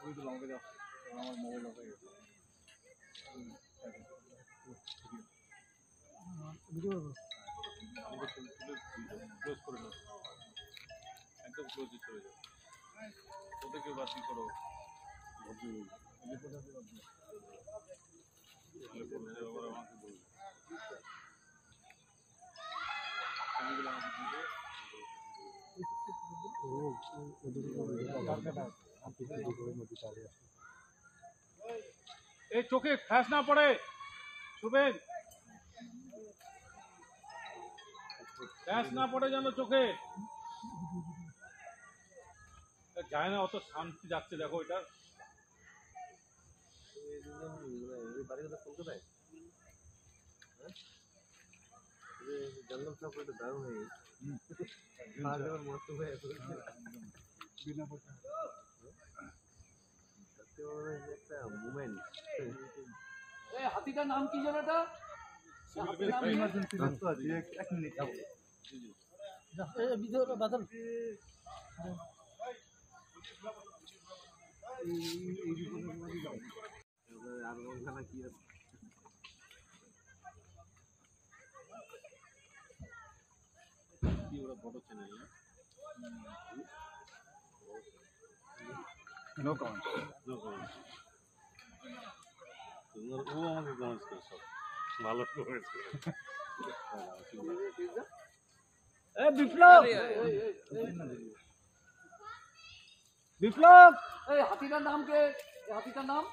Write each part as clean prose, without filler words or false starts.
আমাকে দাও, আমার মোবাইল অফ হয়ে গেছে। ক্লোজ করে দাও, একদম ক্লোজই করে দাও। ওদেরকে বাতিল করো। আমাকে এই চোখে ফ্ল্যাশ না পড়ে শুভেন, ফ্ল্যাশ না পড়ে যেন চোখে যায় না। অত শান্তি যাচ্ছে দেখো এটা। জঙ্গল সব দারুণ হয়ে গেছে। হাতিটার নাম কি জানাটা? এক মিনিট যাবো। বড় চ্যানেল না? No comment. No comment. ও আমাকে কমেন্টস করে সব ভালো কমেন্টস করে। বিপ্লব, বিপ্লব, এই হাতিটার নাম কে? হাতিটার নাম?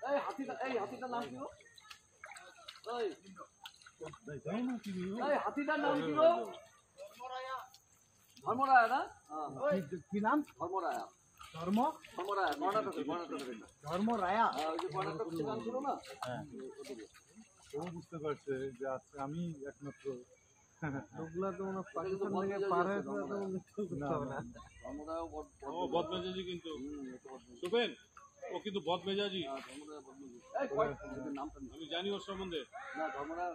এই হাতিটার নাম কি গো? এই হাতিটার নাম কি গো? ধর্মরায়া না? কি নাম? ধর্মরায়া। ধর্মরায়া, ধর্মরায়া। ওই যে কর্ণাটক ছিল না? ও বুঝতে পারছে যে আজকে আমি একমাত্র ওগুলা তো মনে পাকিস্তান থেকে পার হয়ে ও বদমেজাজি কিন্তু শুভেন, ও কিন্তু বদমেজাজি। আমি জানি ওর সম্বন্ধে। না ধর্মরায়া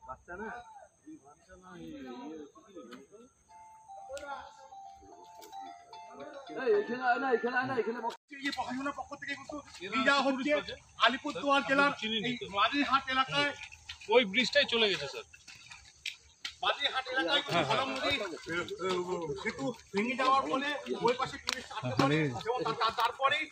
বাচ্চা না প্রশাসনের পক্ষ থেকে কিন্তু নিয়ে যাওয়া হচ্ছে আলিপুরদুয়ার জেলার এই মাঝিরহাট এলাকায়। ওই ব্রিজটাই চলে গেছে স্যার। মাঝিরহাট এলাকায় ঝলম নদী সেতু ভেঙে যাওয়ার ফলে ওই পাশে পুলিশ আটকে পড়ে এবং তারপরেই